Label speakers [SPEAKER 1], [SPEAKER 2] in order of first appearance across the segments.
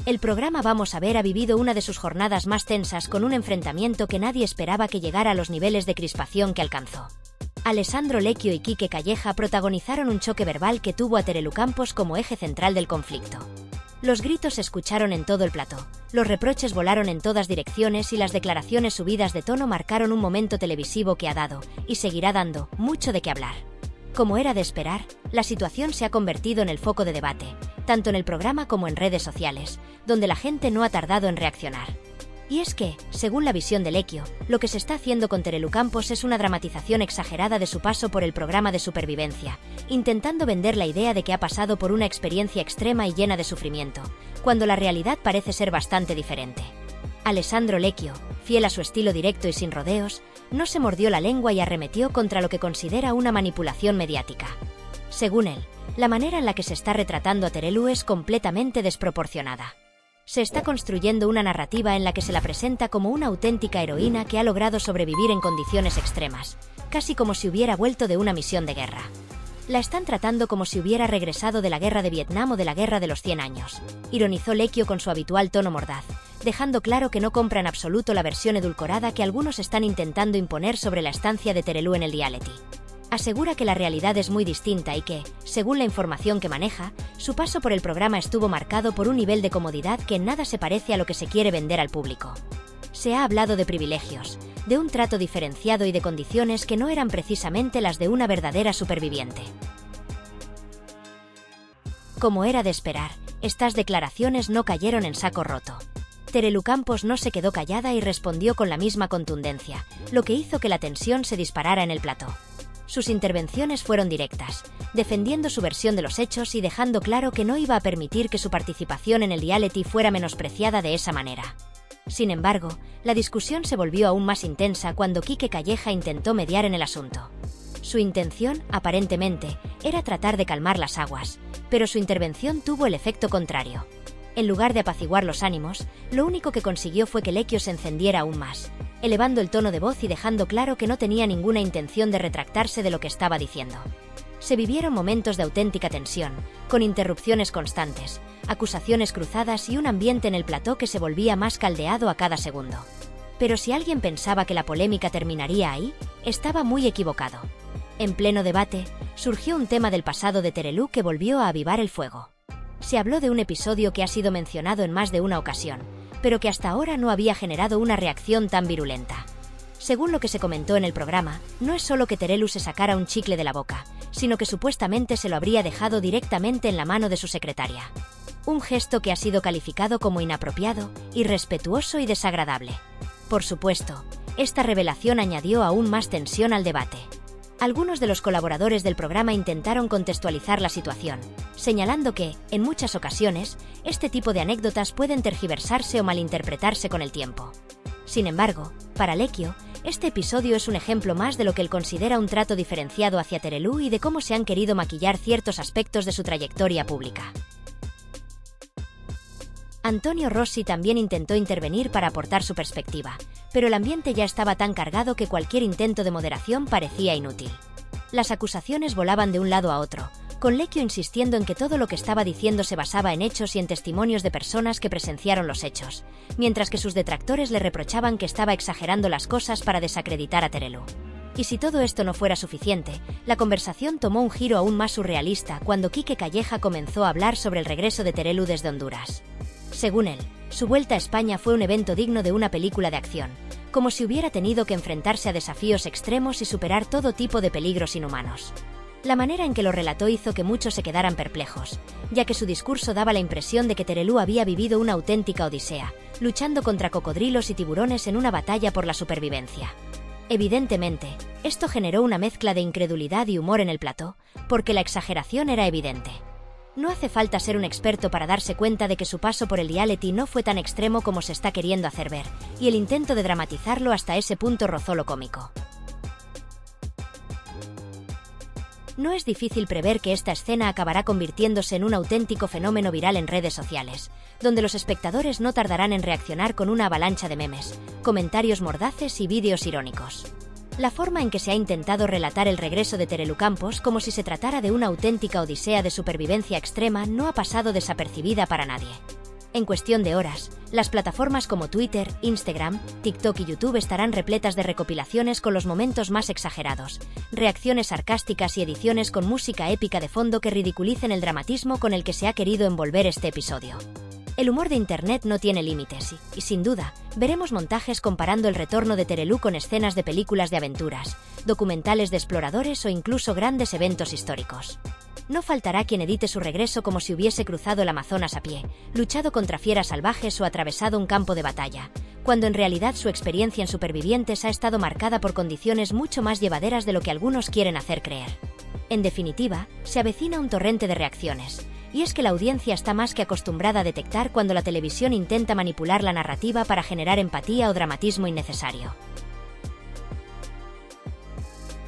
[SPEAKER 1] El programa Vamos a ver ha vivido una de sus jornadas más tensas con un enfrentamiento que nadie esperaba que llegara a los niveles de crispación que alcanzó. Alessandro Lecchio y Quique Calleja protagonizaron un choque verbal que tuvo a Terelu Campos como eje central del conflicto. Los gritos se escucharon en todo el plató, los reproches volaron en todas direcciones y las declaraciones subidas de tono marcaron un momento televisivo que ha dado, y seguirá dando, mucho de qué hablar. Como era de esperar, la situación se ha convertido en el foco de debate, tanto en el programa como en redes sociales, donde la gente no ha tardado en reaccionar. Y es que, según la visión de Lecchio, lo que se está haciendo con Terelu Campos es una dramatización exagerada de su paso por el programa de supervivencia, intentando vender la idea de que ha pasado por una experiencia extrema y llena de sufrimiento, cuando la realidad parece ser bastante diferente. Alessandro Lecchio, fiel a su estilo directo y sin rodeos, no se mordió la lengua y arremetió contra lo que considera una manipulación mediática. Según él, la manera en la que se está retratando a Terelu es completamente desproporcionada. Se está construyendo una narrativa en la que se la presenta como una auténtica heroína que ha logrado sobrevivir en condiciones extremas, casi como si hubiera vuelto de una misión de guerra. La están tratando como si hubiera regresado de la guerra de Vietnam o de la guerra de los 100 años, ironizó Lecchio con su habitual tono mordaz, dejando claro que no compra en absoluto la versión edulcorada que algunos están intentando imponer sobre la estancia de Terelu en el reality. Asegura que la realidad es muy distinta y que, según la información que maneja, su paso por el programa estuvo marcado por un nivel de comodidad que en nada se parece a lo que se quiere vender al público. Se ha hablado de privilegios, de un trato diferenciado y de condiciones que no eran precisamente las de una verdadera superviviente. Como era de esperar, estas declaraciones no cayeron en saco roto. Terelu Campos no se quedó callada y respondió con la misma contundencia, lo que hizo que la tensión se disparara en el plató. Sus intervenciones fueron directas, defendiendo su versión de los hechos y dejando claro que no iba a permitir que su participación en el reality fuera menospreciada de esa manera. Sin embargo, la discusión se volvió aún más intensa cuando Quique Calleja intentó mediar en el asunto. Su intención, aparentemente, era tratar de calmar las aguas, pero su intervención tuvo el efecto contrario. En lugar de apaciguar los ánimos, lo único que consiguió fue que Lecchio se encendiera aún más, elevando el tono de voz y dejando claro que no tenía ninguna intención de retractarse de lo que estaba diciendo. Se vivieron momentos de auténtica tensión, con interrupciones constantes, acusaciones cruzadas y un ambiente en el plató que se volvía más caldeado a cada segundo. Pero si alguien pensaba que la polémica terminaría ahí, estaba muy equivocado. En pleno debate, surgió un tema del pasado de Terelu que volvió a avivar el fuego. Se habló de un episodio que ha sido mencionado en más de una ocasión, pero que hasta ahora no había generado una reacción tan virulenta. Según lo que se comentó en el programa, no es solo que Terelu se sacara un chicle de la boca, sino que supuestamente se lo habría dejado directamente en la mano de su secretaria. Un gesto que ha sido calificado como inapropiado, irrespetuoso y desagradable. Por supuesto, esta revelación añadió aún más tensión al debate. Algunos de los colaboradores del programa intentaron contextualizar la situación, señalando que, en muchas ocasiones, este tipo de anécdotas pueden tergiversarse o malinterpretarse con el tiempo. Sin embargo, para Lecchio, este episodio es un ejemplo más de lo que él considera un trato diferenciado hacia Terelu y de cómo se han querido maquillar ciertos aspectos de su trayectoria pública. Antonio Rossi también intentó intervenir para aportar su perspectiva, pero el ambiente ya estaba tan cargado que cualquier intento de moderación parecía inútil. Las acusaciones volaban de un lado a otro, con Lecchio insistiendo en que todo lo que estaba diciendo se basaba en hechos y en testimonios de personas que presenciaron los hechos, mientras que sus detractores le reprochaban que estaba exagerando las cosas para desacreditar a Terelu. Y si todo esto no fuera suficiente, la conversación tomó un giro aún más surrealista cuando Quique Calleja comenzó a hablar sobre el regreso de Terelu desde Honduras. Según él, su vuelta a España fue un evento digno de una película de acción, como si hubiera tenido que enfrentarse a desafíos extremos y superar todo tipo de peligros inhumanos. La manera en que lo relató hizo que muchos se quedaran perplejos, ya que su discurso daba la impresión de que Terelu había vivido una auténtica odisea, luchando contra cocodrilos y tiburones en una batalla por la supervivencia. Evidentemente, esto generó una mezcla de incredulidad y humor en el plató, porque la exageración era evidente. No hace falta ser un experto para darse cuenta de que su paso por el reality no fue tan extremo como se está queriendo hacer ver, y el intento de dramatizarlo hasta ese punto rozó lo cómico. No es difícil prever que esta escena acabará convirtiéndose en un auténtico fenómeno viral en redes sociales, donde los espectadores no tardarán en reaccionar con una avalancha de memes, comentarios mordaces y vídeos irónicos. La forma en que se ha intentado relatar el regreso de Terelu Campos como si se tratara de una auténtica odisea de supervivencia extrema no ha pasado desapercibida para nadie. En cuestión de horas, las plataformas como Twitter, Instagram, TikTok y YouTube estarán repletas de recopilaciones con los momentos más exagerados, reacciones sarcásticas y ediciones con música épica de fondo que ridiculicen el dramatismo con el que se ha querido envolver este episodio. El humor de Internet no tiene límites y, sin duda, veremos montajes comparando el retorno de Terelu con escenas de películas de aventuras, documentales de exploradores o incluso grandes eventos históricos. No faltará quien edite su regreso como si hubiese cruzado el Amazonas a pie, luchado contra fieras salvajes o atravesado un campo de batalla, cuando en realidad su experiencia en Supervivientes ha estado marcada por condiciones mucho más llevaderas de lo que algunos quieren hacer creer. En definitiva, se avecina un torrente de reacciones, y es que la audiencia está más que acostumbrada a detectar cuando la televisión intenta manipular la narrativa para generar empatía o dramatismo innecesario.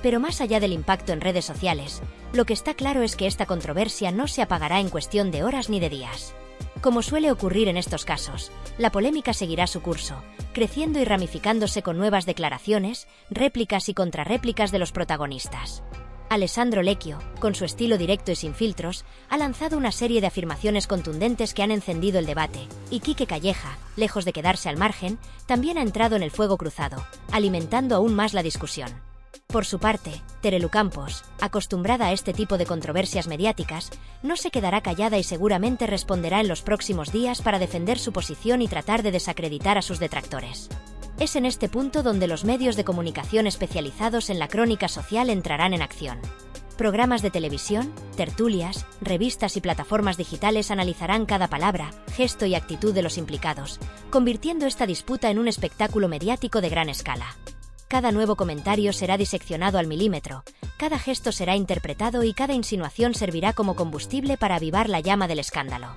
[SPEAKER 1] Pero más allá del impacto en redes sociales, lo que está claro es que esta controversia no se apagará en cuestión de horas ni de días. Como suele ocurrir en estos casos, la polémica seguirá su curso, creciendo y ramificándose con nuevas declaraciones, réplicas y contrarréplicas de los protagonistas. Alessandro Lecchio, con su estilo directo y sin filtros, ha lanzado una serie de afirmaciones contundentes que han encendido el debate, y Quique Calleja, lejos de quedarse al margen, también ha entrado en el fuego cruzado, alimentando aún más la discusión. Por su parte, Terelu Campos, acostumbrada a este tipo de controversias mediáticas, no se quedará callada y seguramente responderá en los próximos días para defender su posición y tratar de desacreditar a sus detractores. Es en este punto donde los medios de comunicación especializados en la crónica social entrarán en acción. Programas de televisión, tertulias, revistas y plataformas digitales analizarán cada palabra, gesto y actitud de los implicados, convirtiendo esta disputa en un espectáculo mediático de gran escala. Cada nuevo comentario será diseccionado al milímetro, cada gesto será interpretado y cada insinuación servirá como combustible para avivar la llama del escándalo.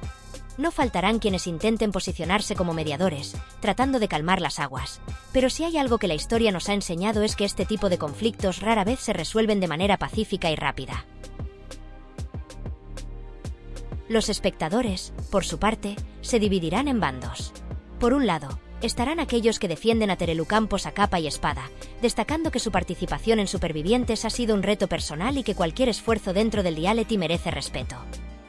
[SPEAKER 1] No faltarán quienes intenten posicionarse como mediadores, tratando de calmar las aguas, pero si hay algo que la historia nos ha enseñado es que este tipo de conflictos rara vez se resuelven de manera pacífica y rápida. Los espectadores, por su parte, se dividirán en bandos. Por un lado, estarán aquellos que defienden a Terelu Campos a capa y espada, destacando que su participación en Supervivientes ha sido un reto personal y que cualquier esfuerzo dentro del reality merece respeto.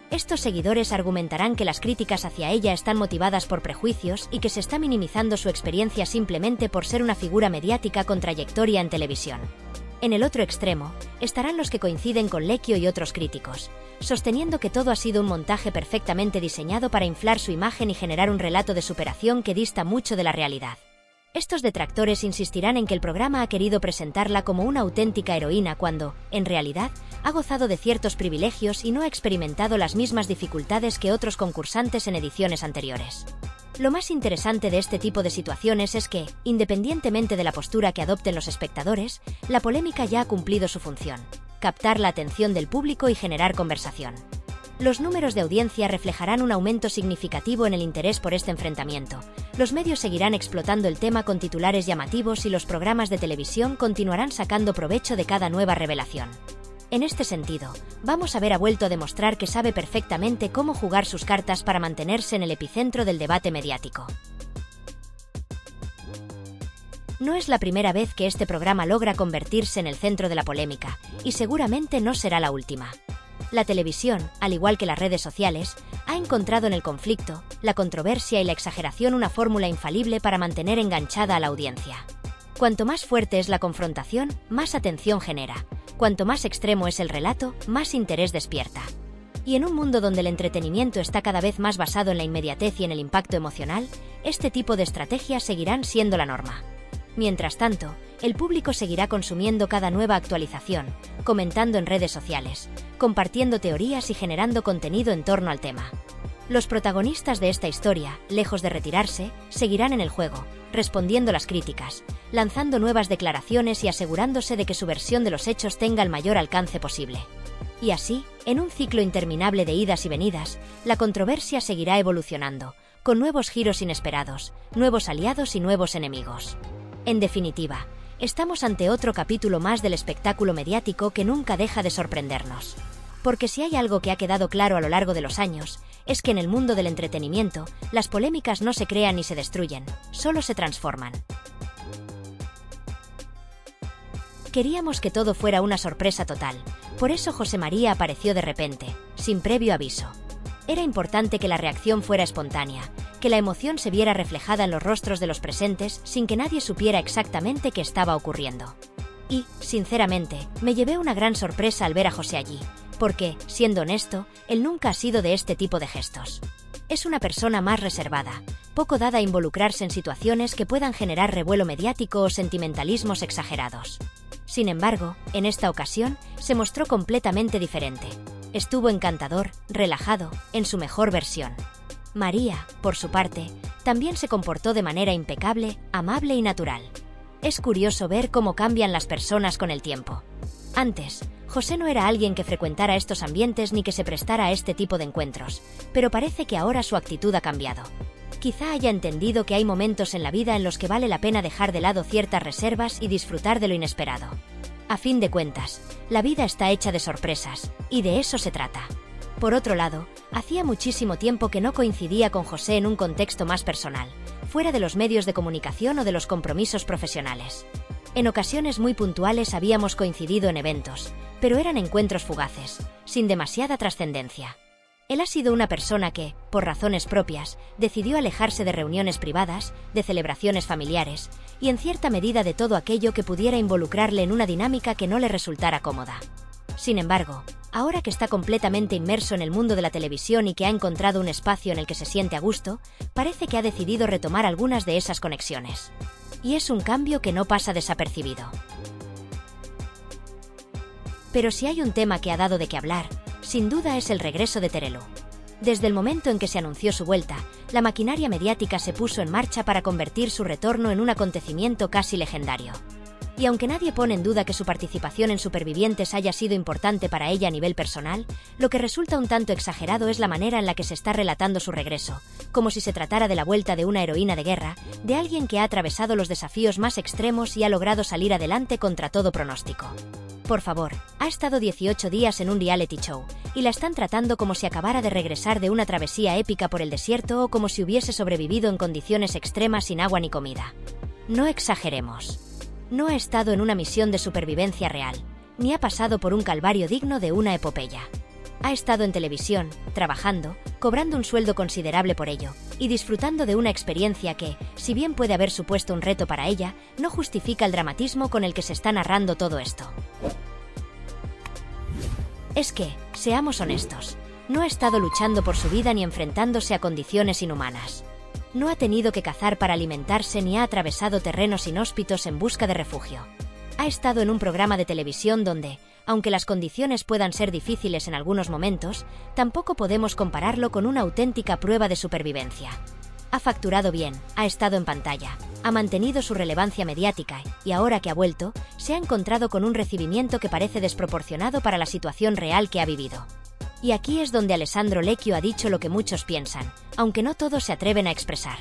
[SPEAKER 1] Estos seguidores argumentarán que las críticas hacia ella están motivadas por prejuicios y que se está minimizando su experiencia simplemente por ser una figura mediática con trayectoria en televisión. En el otro extremo, estarán los que coinciden con Lecchio y otros críticos, sosteniendo que todo ha sido un montaje perfectamente diseñado para inflar su imagen y generar un relato de superación que dista mucho de la realidad. Estos detractores insistirán en que el programa ha querido presentarla como una auténtica heroína cuando, en realidad, ha gozado de ciertos privilegios y no ha experimentado las mismas dificultades que otros concursantes en ediciones anteriores. Lo más interesante de este tipo de situaciones es que, independientemente de la postura que adopten los espectadores, la polémica ya ha cumplido su función: captar la atención del público y generar conversación. Los números de audiencia reflejarán un aumento significativo en el interés por este enfrentamiento. Los medios seguirán explotando el tema con titulares llamativos y los programas de televisión continuarán sacando provecho de cada nueva revelación. En este sentido, Vamos a ver ha vuelto a demostrar que sabe perfectamente cómo jugar sus cartas para mantenerse en el epicentro del debate mediático. No es la primera vez que este programa logra convertirse en el centro de la polémica, y seguramente no será la última. La televisión, al igual que las redes sociales, ha encontrado en el conflicto, la controversia y la exageración una fórmula infalible para mantener enganchada a la audiencia. Cuanto más fuerte es la confrontación, más atención genera. Cuanto más extremo es el relato, más interés despierta. Y en un mundo donde el entretenimiento está cada vez más basado en la inmediatez y en el impacto emocional, este tipo de estrategias seguirán siendo la norma. Mientras tanto, el público seguirá consumiendo cada nueva actualización, comentando en redes sociales, compartiendo teorías y generando contenido en torno al tema. Los protagonistas de esta historia, lejos de retirarse, seguirán en el juego, respondiendo las críticas, lanzando nuevas declaraciones y asegurándose de que su versión de los hechos tenga el mayor alcance posible. Y así, en un ciclo interminable de idas y venidas, la controversia seguirá evolucionando, con nuevos giros inesperados, nuevos aliados y nuevos enemigos. En definitiva, estamos ante otro capítulo más del espectáculo mediático que nunca deja de sorprendernos. Porque si hay algo que ha quedado claro a lo largo de los años, es que en el mundo del entretenimiento, las polémicas no se crean ni se destruyen, solo se transforman. Queríamos que todo fuera una sorpresa total, por eso José María apareció de repente, sin previo aviso. Era importante que la reacción fuera espontánea, que la emoción se viera reflejada en los rostros de los presentes sin que nadie supiera exactamente qué estaba ocurriendo. Y, sinceramente, me llevé una gran sorpresa al ver a José allí, porque, siendo honesto, él nunca ha sido de este tipo de gestos. Es una persona más reservada, poco dada a involucrarse en situaciones que puedan generar revuelo mediático o sentimentalismos exagerados. Sin embargo, en esta ocasión, se mostró completamente diferente. Estuvo encantador, relajado, en su mejor versión. María, por su parte, también se comportó de manera impecable, amable y natural. Es curioso ver cómo cambian las personas con el tiempo. Antes, José no era alguien que frecuentara estos ambientes ni que se prestara a este tipo de encuentros, pero parece que ahora su actitud ha cambiado. Quizá haya entendido que hay momentos en la vida en los que vale la pena dejar de lado ciertas reservas y disfrutar de lo inesperado. A fin de cuentas, la vida está hecha de sorpresas, y de eso se trata. Por otro lado, hacía muchísimo tiempo que no coincidía con José en un contexto más personal, fuera de los medios de comunicación o de los compromisos profesionales. En ocasiones muy puntuales habíamos coincidido en eventos, pero eran encuentros fugaces, sin demasiada trascendencia. Él ha sido una persona que, por razones propias, decidió alejarse de reuniones privadas, de celebraciones familiares, y en cierta medida de todo aquello que pudiera involucrarle en una dinámica que no le resultara cómoda. Sin embargo, ahora que está completamente inmerso en el mundo de la televisión y que ha encontrado un espacio en el que se siente a gusto, parece que ha decidido retomar algunas de esas conexiones. Y es un cambio que no pasa desapercibido. Pero si hay un tema que ha dado de qué hablar, sin duda es el regreso de Terelu. Desde el momento en que se anunció su vuelta, la maquinaria mediática se puso en marcha para convertir su retorno en un acontecimiento casi legendario. Y aunque nadie pone en duda que su participación en Supervivientes haya sido importante para ella a nivel personal, lo que resulta un tanto exagerado es la manera en la que se está relatando su regreso, como si se tratara de la vuelta de una heroína de guerra, de alguien que ha atravesado los desafíos más extremos y ha logrado salir adelante contra todo pronóstico. Por favor, ha estado 18 días en un reality show, y la están tratando como si acabara de regresar de una travesía épica por el desierto o como si hubiese sobrevivido en condiciones extremas sin agua ni comida. No exageremos. No ha estado en una misión de supervivencia real, ni ha pasado por un calvario digno de una epopeya. Ha estado en televisión, trabajando, cobrando un sueldo considerable por ello, y disfrutando de una experiencia que, si bien puede haber supuesto un reto para ella, no justifica el dramatismo con el que se está narrando todo esto. Es que, seamos honestos, no ha estado luchando por su vida ni enfrentándose a condiciones inhumanas. No ha tenido que cazar para alimentarse ni ha atravesado terrenos inhóspitos en busca de refugio. Ha estado en un programa de televisión donde, aunque las condiciones puedan ser difíciles en algunos momentos, tampoco podemos compararlo con una auténtica prueba de supervivencia. Ha facturado bien, ha estado en pantalla, ha mantenido su relevancia mediática y ahora que ha vuelto, se ha encontrado con un recibimiento que parece desproporcionado para la situación real que ha vivido. Y aquí es donde Alessandro Lecchio ha dicho lo que muchos piensan, aunque no todos se atreven a expresar.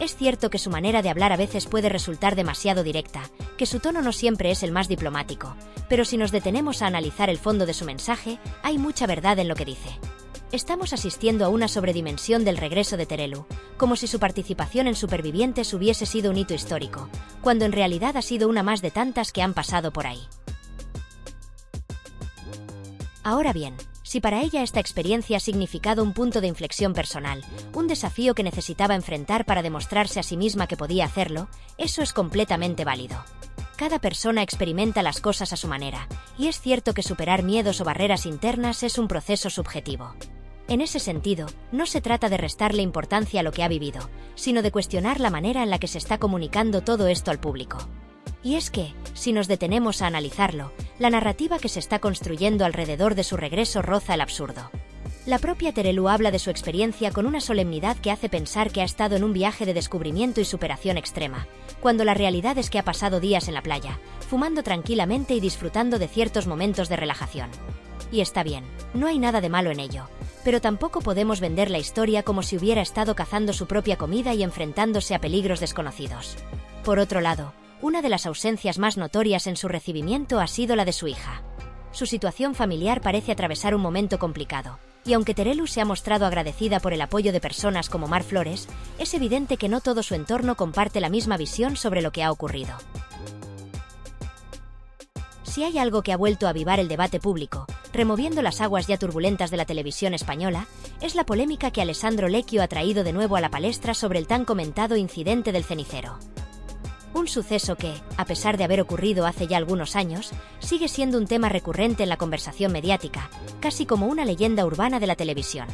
[SPEAKER 1] Es cierto que su manera de hablar a veces puede resultar demasiado directa, que su tono no siempre es el más diplomático, pero si nos detenemos a analizar el fondo de su mensaje, hay mucha verdad en lo que dice. Estamos asistiendo a una sobredimensión del regreso de Terelu, como si su participación en Supervivientes hubiese sido un hito histórico, cuando en realidad ha sido una más de tantas que han pasado por ahí. Ahora bien, si para ella esta experiencia ha significado un punto de inflexión personal, un desafío que necesitaba enfrentar para demostrarse a sí misma que podía hacerlo, eso es completamente válido. Cada persona experimenta las cosas a su manera, y es cierto que superar miedos o barreras internas es un proceso subjetivo. En ese sentido, no se trata de restarle importancia a lo que ha vivido, sino de cuestionar la manera en la que se está comunicando todo esto al público. Y es que, si nos detenemos a analizarlo, la narrativa que se está construyendo alrededor de su regreso roza el absurdo. La propia Terelu habla de su experiencia con una solemnidad que hace pensar que ha estado en un viaje de descubrimiento y superación extrema, cuando la realidad es que ha pasado días en la playa, fumando tranquilamente y disfrutando de ciertos momentos de relajación. Y está bien, no hay nada de malo en ello, pero tampoco podemos vender la historia como si hubiera estado cazando su propia comida y enfrentándose a peligros desconocidos. Por otro lado, una de las ausencias más notorias en su recibimiento ha sido la de su hija. Su situación familiar parece atravesar un momento complicado, y aunque Terelu se ha mostrado agradecida por el apoyo de personas como Mar Flores, es evidente que no todo su entorno comparte la misma visión sobre lo que ha ocurrido. Si hay algo que ha vuelto a avivar el debate público, removiendo las aguas ya turbulentas de la televisión española, es la polémica que Alessandro Lecchio ha traído de nuevo a la palestra sobre el tan comentado incidente del cenicero. Un suceso que, a pesar de haber ocurrido hace ya algunos años, sigue siendo un tema recurrente en la conversación mediática, casi como una leyenda urbana de la televisión.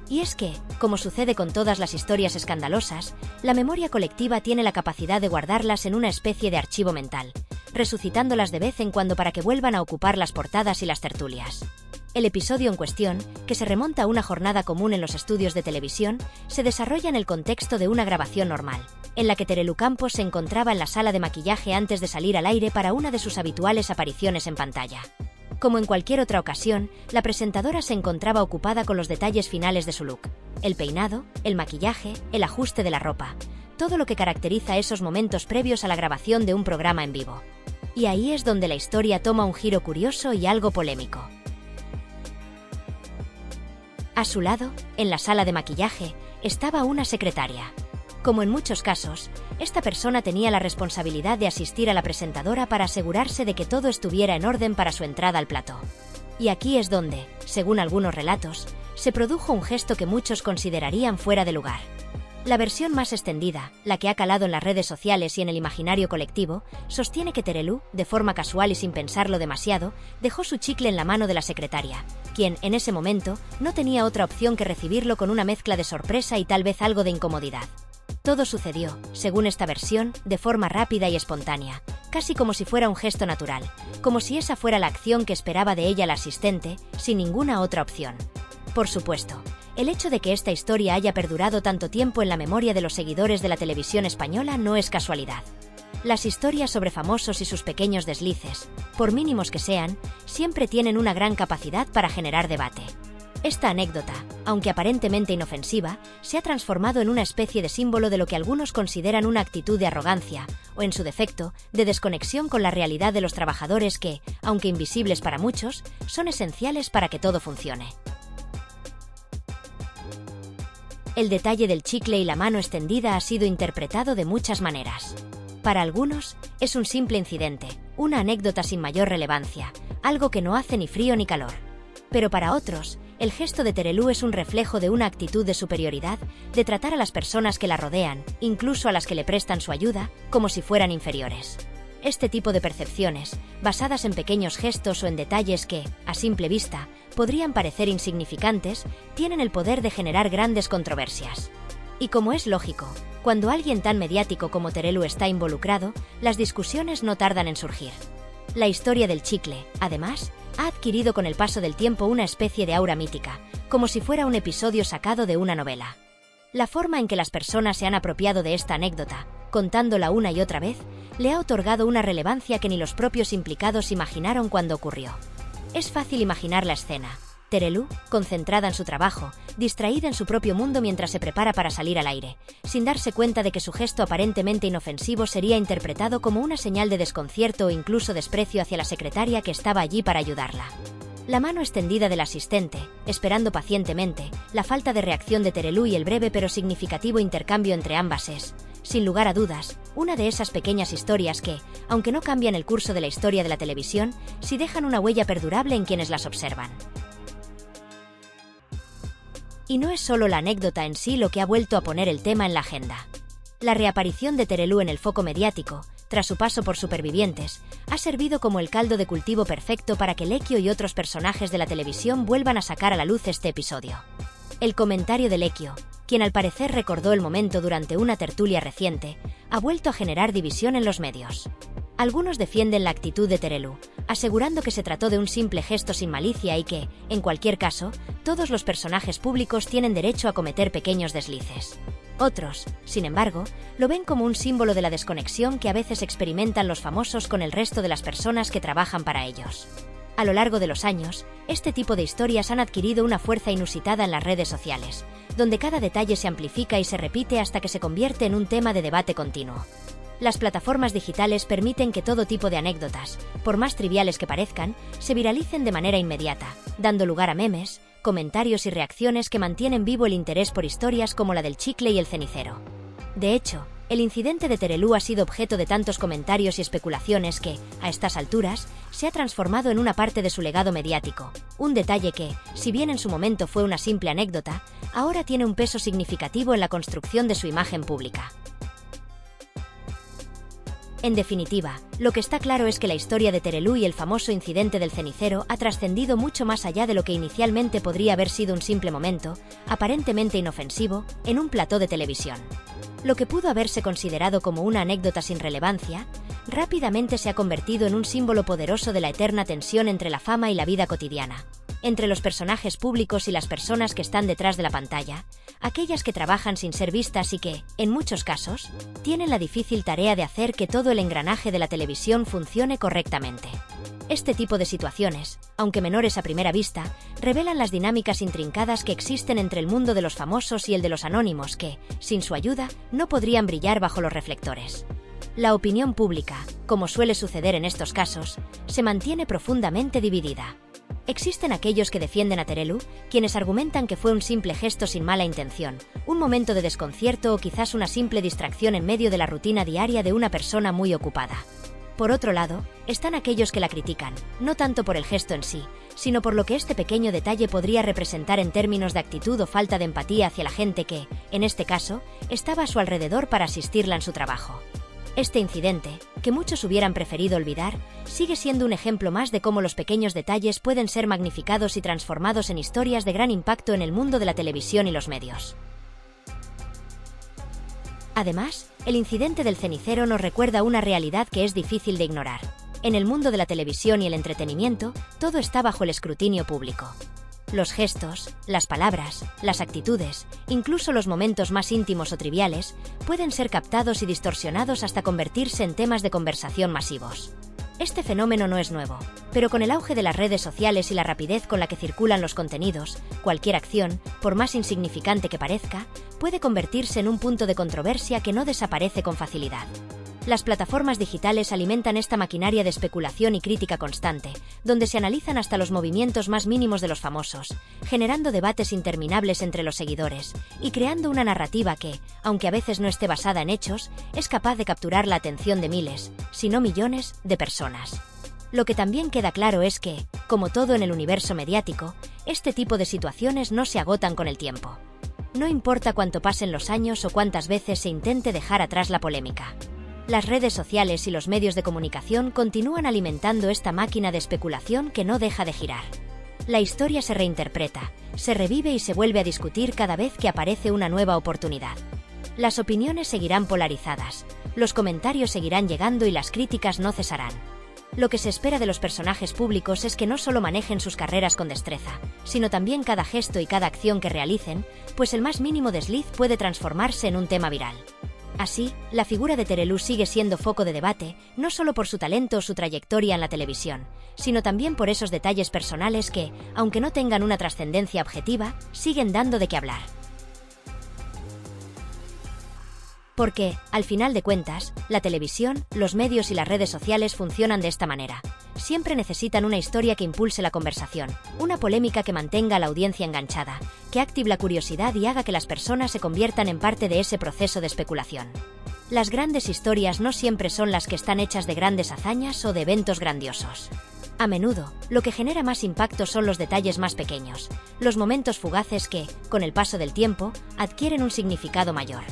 [SPEAKER 1] Y es que, como sucede con todas las historias escandalosas, la memoria colectiva tiene la capacidad de guardarlas en una especie de archivo mental, resucitándolas de vez en cuando para que vuelvan a ocupar las portadas y las tertulias. El episodio en cuestión, que se remonta a una jornada común en los estudios de televisión, se desarrolla en el contexto de una grabación normal, en la que Terelu Campos se encontraba en la sala de maquillaje antes de salir al aire para una de sus habituales apariciones en pantalla. Como en cualquier otra ocasión, la presentadora se encontraba ocupada con los detalles finales de su look: el peinado, el maquillaje, el ajuste de la ropa, todo lo que caracteriza esos momentos previos a la grabación de un programa en vivo. Y ahí es donde la historia toma un giro curioso y algo polémico. A su lado, en la sala de maquillaje, estaba una secretaria. Como en muchos casos, esta persona tenía la responsabilidad de asistir a la presentadora para asegurarse de que todo estuviera en orden para su entrada al plató. Y aquí es donde, según algunos relatos, se produjo un gesto que muchos considerarían fuera de lugar. La versión más extendida, la que ha calado en las redes sociales y en el imaginario colectivo, sostiene que Terelu, de forma casual y sin pensarlo demasiado, dejó su chicle en la mano de la secretaria, quien, en ese momento, no tenía otra opción que recibirlo con una mezcla de sorpresa y tal vez algo de incomodidad. Todo sucedió, según esta versión, de forma rápida y espontánea, casi como si fuera un gesto natural, como si esa fuera la acción que esperaba de ella la asistente, sin ninguna otra opción. Por supuesto, el hecho de que esta historia haya perdurado tanto tiempo en la memoria de los seguidores de la televisión española no es casualidad. Las historias sobre famosos y sus pequeños deslices, por mínimos que sean, siempre tienen una gran capacidad para generar debate. Esta anécdota, aunque aparentemente inofensiva, se ha transformado en una especie de símbolo de lo que algunos consideran una actitud de arrogancia, o en su defecto, de desconexión con la realidad de los trabajadores que, aunque invisibles para muchos, son esenciales para que todo funcione. El detalle del chicle y la mano extendida ha sido interpretado de muchas maneras. Para algunos, es un simple incidente, una anécdota sin mayor relevancia, algo que no hace ni frío ni calor. Pero para otros, el gesto de Terelu es un reflejo de una actitud de superioridad, de tratar a las personas que la rodean, incluso a las que le prestan su ayuda, como si fueran inferiores. Este tipo de percepciones, basadas en pequeños gestos o en detalles que, a simple vista, podrían parecer insignificantes, tienen el poder de generar grandes controversias. Y como es lógico, cuando alguien tan mediático como Terelu está involucrado, las discusiones no tardan en surgir. La historia del chicle, además, ha adquirido con el paso del tiempo una especie de aura mítica, como si fuera un episodio sacado de una novela. La forma en que las personas se han apropiado de esta anécdota, contándola una y otra vez, le ha otorgado una relevancia que ni los propios implicados imaginaron cuando ocurrió. Es fácil imaginar la escena. Terelu, concentrada en su trabajo, distraída en su propio mundo mientras se prepara para salir al aire, sin darse cuenta de que su gesto aparentemente inofensivo sería interpretado como una señal de desconcierto o incluso desprecio hacia la secretaria que estaba allí para ayudarla. La mano extendida del asistente, esperando pacientemente, la falta de reacción de Terelu y el breve pero significativo intercambio entre ambas es, sin lugar a dudas, una de esas pequeñas historias que, aunque no cambian el curso de la historia de la televisión, sí dejan una huella perdurable en quienes las observan. Y no es solo la anécdota en sí lo que ha vuelto a poner el tema en la agenda. La reaparición de Terelu en el foco mediático, tras su paso por Supervivientes, ha servido como el caldo de cultivo perfecto para que Lecchio y otros personajes de la televisión vuelvan a sacar a la luz este episodio. El comentario de Lecchio, quien al parecer recordó el momento durante una tertulia reciente, ha vuelto a generar división en los medios. Algunos defienden la actitud de Terelu, asegurando que se trató de un simple gesto sin malicia y que, en cualquier caso, todos los personajes públicos tienen derecho a cometer pequeños deslices. Otros, sin embargo, lo ven como un símbolo de la desconexión que a veces experimentan los famosos con el resto de las personas que trabajan para ellos. A lo largo de los años, este tipo de historias han adquirido una fuerza inusitada en las redes sociales, donde cada detalle se amplifica y se repite hasta que se convierte en un tema de debate continuo. Las plataformas digitales permiten que todo tipo de anécdotas, por más triviales que parezcan, se viralicen de manera inmediata, dando lugar a memes, comentarios y reacciones que mantienen vivo el interés por historias como la del chicle y el cenicero. De hecho, El incidente de Terelú ha sido objeto de tantos comentarios y especulaciones que, a estas alturas, se ha transformado en una parte de su legado mediático. Un detalle que, si bien en su momento fue una simple anécdota, ahora tiene un peso significativo en la construcción de su imagen pública. En definitiva, lo que está claro es que la historia de Terelú y el famoso incidente del cenicero ha trascendido mucho más allá de lo que inicialmente podría haber sido un simple momento, aparentemente inofensivo, en un plató de televisión. Lo que pudo haberse considerado como una anécdota sin relevancia, rápidamente se ha convertido en un símbolo poderoso de la eterna tensión entre la fama y la vida cotidiana, entre los personajes públicos y las personas que están detrás de la pantalla, aquellas que trabajan sin ser vistas y que, en muchos casos, tienen la difícil tarea de hacer que todo el engranaje de la televisión funcione correctamente. Este tipo de situaciones, aunque menores a primera vista, revelan las dinámicas intrincadas que existen entre el mundo de los famosos y el de los anónimos que, sin su ayuda, no podrían brillar bajo los reflectores. La opinión pública, como suele suceder en estos casos, se mantiene profundamente dividida. Existen aquellos que defienden a Terelú, quienes argumentan que fue un simple gesto sin mala intención, un momento de desconcierto o quizás una simple distracción en medio de la rutina diaria de una persona muy ocupada. Por otro lado, están aquellos que la critican, no tanto por el gesto en sí, sino por lo que este pequeño detalle podría representar en términos de actitud o falta de empatía hacia la gente que, en este caso, estaba a su alrededor para asistirla en su trabajo. Este incidente, que muchos hubieran preferido olvidar, sigue siendo un ejemplo más de cómo los pequeños detalles pueden ser magnificados y transformados en historias de gran impacto en el mundo de la televisión y los medios. Además, el incidente del cenicero nos recuerda una realidad que es difícil de ignorar. En el mundo de la televisión y el entretenimiento, todo está bajo el escrutinio público. Los gestos, las palabras, las actitudes, incluso los momentos más íntimos o triviales, pueden ser captados y distorsionados hasta convertirse en temas de conversación masivos. Este fenómeno no es nuevo, pero con el auge de las redes sociales y la rapidez con la que circulan los contenidos, cualquier acción, por más insignificante que parezca, puede convertirse en un punto de controversia que no desaparece con facilidad. Las plataformas digitales alimentan esta maquinaria de especulación y crítica constante, donde se analizan hasta los movimientos más mínimos de los famosos, generando debates interminables entre los seguidores, y creando una narrativa que, aunque a veces no esté basada en hechos, es capaz de capturar la atención de miles, si no millones, de personas. Lo que también queda claro es que, como todo en el universo mediático, este tipo de situaciones no se agotan con el tiempo. No importa cuánto pasen los años o cuántas veces se intente dejar atrás la polémica. Las redes sociales y los medios de comunicación continúan alimentando esta máquina de especulación que no deja de girar. La historia se reinterpreta, se revive y se vuelve a discutir cada vez que aparece una nueva oportunidad. Las opiniones seguirán polarizadas, los comentarios seguirán llegando y las críticas no cesarán. Lo que se espera de los personajes públicos es que no solo manejen sus carreras con destreza, sino también cada gesto y cada acción que realicen, pues el más mínimo desliz puede transformarse en un tema viral. Así, la figura de Terelú sigue siendo foco de debate, no solo por su talento o su trayectoria en la televisión, sino también por esos detalles personales que, aunque no tengan una trascendencia objetiva, siguen dando de qué hablar. Porque, al final de cuentas, la televisión, los medios y las redes sociales funcionan de esta manera. Siempre necesitan una historia que impulse la conversación, una polémica que mantenga a la audiencia enganchada, que active la curiosidad y haga que las personas se conviertan en parte de ese proceso de especulación. Las grandes historias no siempre son las que están hechas de grandes hazañas o de eventos grandiosos. A menudo, lo que genera más impacto son los detalles más pequeños, los momentos fugaces que, con el paso del tiempo, adquieren un significado mayor.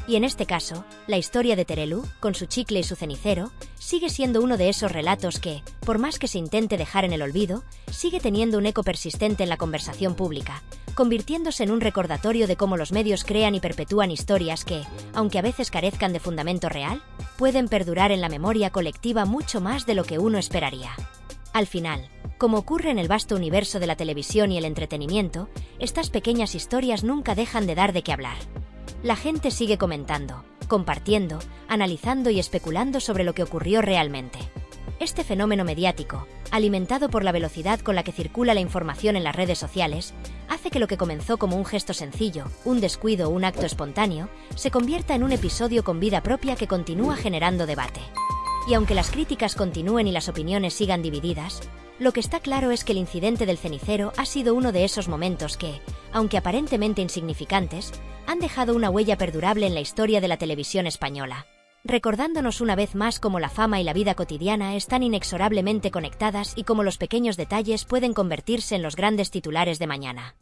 [SPEAKER 1] Y en este caso, la historia de Terelú, con su chicle y su cenicero, sigue siendo uno de esos relatos que, por más que se intente dejar en el olvido, sigue teniendo un eco persistente en la conversación pública, convirtiéndose en un recordatorio de cómo los medios crean y perpetúan historias que, aunque a veces carezcan de fundamento real, pueden perdurar en la memoria colectiva mucho más de lo que uno esperaría. Al final, como ocurre en el vasto universo de la televisión y el entretenimiento, estas pequeñas historias nunca dejan de dar de qué hablar. La gente sigue comentando, compartiendo, analizando y especulando sobre lo que ocurrió realmente. Este fenómeno mediático, alimentado por la velocidad con la que circula la información en las redes sociales, hace que lo que comenzó como un gesto sencillo, un descuido o un acto espontáneo, se convierta en un episodio con vida propia que continúa generando debate. Y aunque las críticas continúen y las opiniones sigan divididas, Lo que está claro es que el incidente del cenicero ha sido uno de esos momentos que, aunque aparentemente insignificantes, han dejado una huella perdurable en la historia de la televisión española, recordándonos una vez más cómo la fama y la vida cotidiana están inexorablemente conectadas y cómo los pequeños detalles pueden convertirse en los grandes titulares de mañana.